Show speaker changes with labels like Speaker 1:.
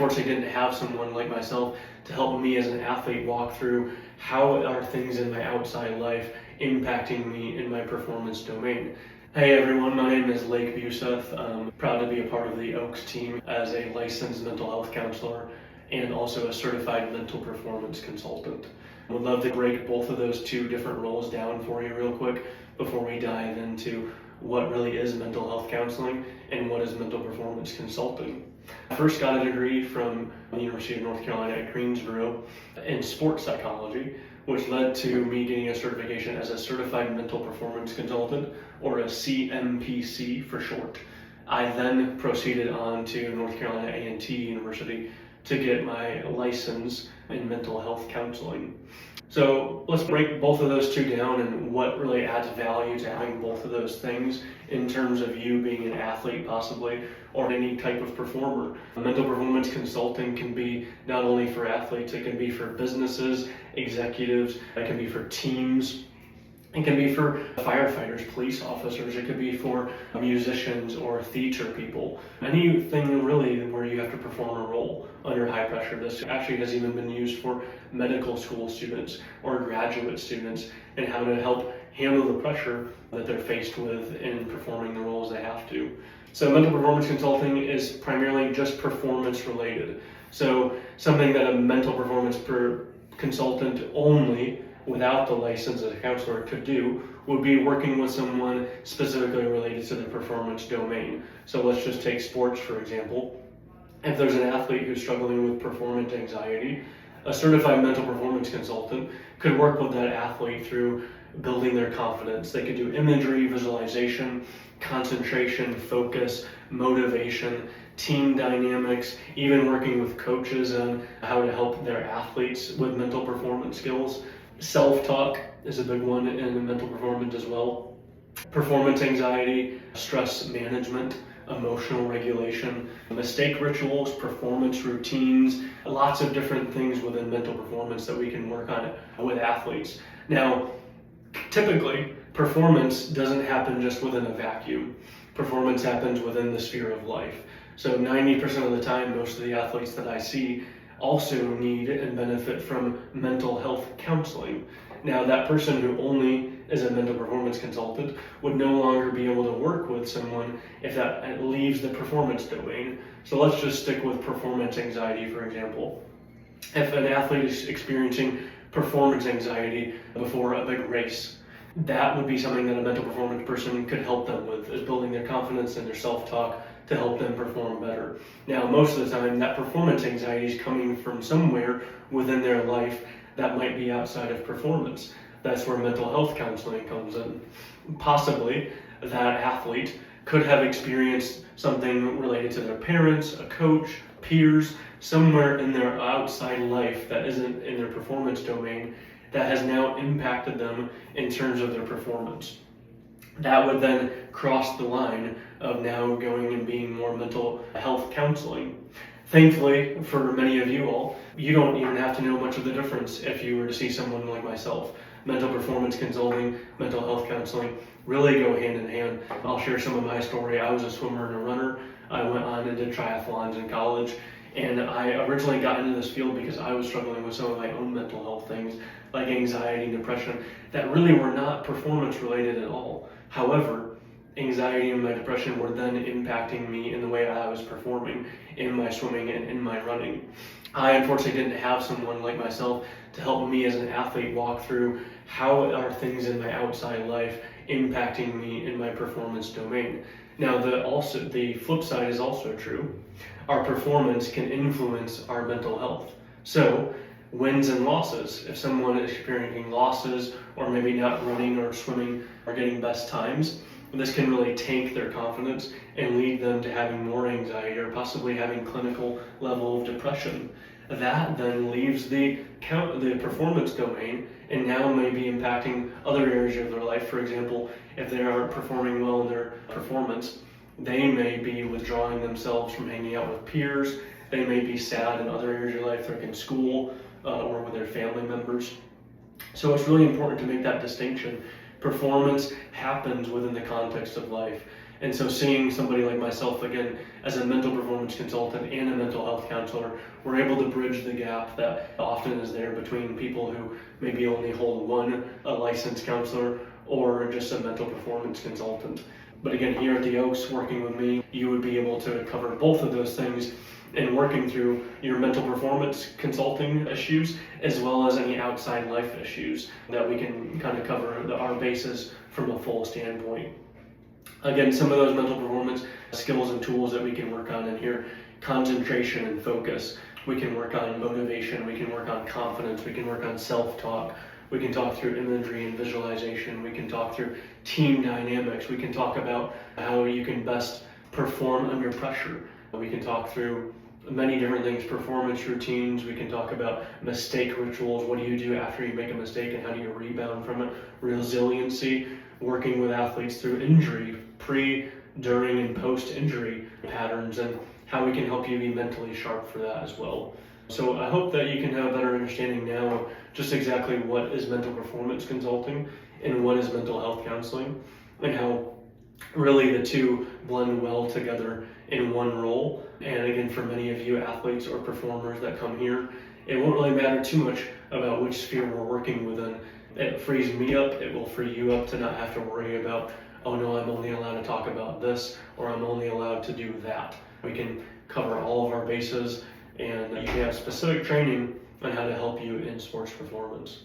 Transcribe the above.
Speaker 1: Unfortunately, didn't have someone like myself to help me as an athlete walk through how are things in my outside life impacting me in my performance domain. Hey everyone, my name is Buseth. I'm proud to be a part of the Oaks team as a licensed mental health counselor and also a certified mental performance consultant. I would love to break both of those two different roles down for you real quick before we dive into what really is mental health counseling and what is mental performance consulting. I first got a degree from the University of North Carolina at Greensboro in sports psychology, which led to me getting a certification as a certified mental performance consultant, or a CMPC for short. I then proceeded on to North Carolina A&T University to get my license in mental health counseling. So let's break both of those two down and what really adds value to having both of those things in terms of you being an athlete possibly, or any type of performer. Mental performance consulting can be not only for athletes, it can be for businesses, executives, it can be for teams, it can be for firefighters, police officers, it could be for musicians or theater people. Anything really where you have to perform a role under high pressure. This actually has even been used for medical school students or graduate students and how to help handle the pressure that they're faced with in performing the roles they have to. So mental performance consulting is primarily just performance related. So something that a mental performance consultant only without the license as a counselor could do would be working with someone specifically related to the performance domain. So let's just take sports for example. If there's an athlete who's struggling with performance anxiety, a certified mental performance consultant could work with that athlete through building their confidence. They could do imagery, visualization, concentration, focus, motivation, team dynamics, even working with coaches on how to help their athletes with mental performance skills. Self-talk is a big one in mental performance as well. Performance anxiety, stress management, emotional regulation, mistake rituals, performance routines, lots of different things within mental performance that we can work on with athletes. Now, typically, performance doesn't happen just within a vacuum. Performance happens within the sphere of life. So 90% of the time, most of the athletes that I see also need and benefit from mental health counseling. Now, that person who only is a mental performance consultant would no longer be able to work with someone if that leaves the performance domain. So let's just stick with performance anxiety, for example. If an athlete is experiencing performance anxiety before a big race, that would be something that a mental performance person could help them with, is building their confidence and their self-talk to help them perform better. Now, most of the time, that performance anxiety is coming from somewhere within their life that might be outside of performance. That's where mental health counseling comes in. Possibly, that athlete could have experienced something related to their parents, a coach, peers, somewhere in their outside life that isn't in their performance domain that has now impacted them in terms of their performance. That would then cross the line of now going and being more mental health counseling. Thankfully, for many of you all, you don't even have to know much of the difference if you were to see someone like myself. Mental performance consulting, mental health counseling really go hand in hand. I'll share some of my story. I was a swimmer and a runner. I went on and did triathlons in college. And I originally got into this field because I was struggling with some of my own mental health things, like anxiety and depression, that really were not performance related at all. However, anxiety and my depression were then impacting me in the way I was performing in my swimming and in my running. I unfortunately didn't have someone like myself to help me as an athlete walk through how are things in my outside life impacting me in my performance domain. Now, the flip side is also true. Our performance can influence our mental health. So, wins and losses. If someone is experiencing losses or maybe not running or swimming or getting best times, this can really tank their confidence and lead them to having more anxiety or possibly having clinical level of depression. That then leaves the performance domain and now may be impacting other areas of their life. For example, if they aren't performing well in their performance, they may be withdrawing themselves from hanging out with peers. They may be sad in other areas of their life, like in school or with their family members. So it's really important to make that distinction. Performance happens within the context of life. And so seeing somebody like myself, again, as a mental performance consultant and a mental health counselor, we're able to bridge the gap that often is there between people who maybe only hold one, a licensed counselor, or just a mental performance consultant. But again, here at the Oaks, working with me, you would be able to cover both of those things in working through your mental performance consulting issues, as well as any outside life issues that we can kind of cover our bases from a full standpoint. Again, some of those mental performance skills and tools that we can work on in here: concentration and focus. We can work on motivation, we can work on confidence, we can work on self-talk, we can talk through imagery and visualization, we can talk through team dynamics, we can talk about how you can best perform under pressure. We can talk through many different things: performance routines. We can talk about mistake rituals. What do you do after you make a mistake and how do you rebound from it? Resiliency, working with athletes through injury, pre, during, and post-injury patterns, and how we can help you be mentally sharp for that as well. So I hope that you can have a better understanding now of just exactly what is mental performance consulting and what is mental health counseling, and how really the two blend well together in one role. And again, for many of you athletes or performers that come here, it won't really matter too much about which sphere we're working within. It frees me up, it will free you up to not have to worry about, oh no, I'm only allowed to talk about this, or I'm only allowed to do that. We can cover all of our bases, and you can have specific training on how to help you in sports performance.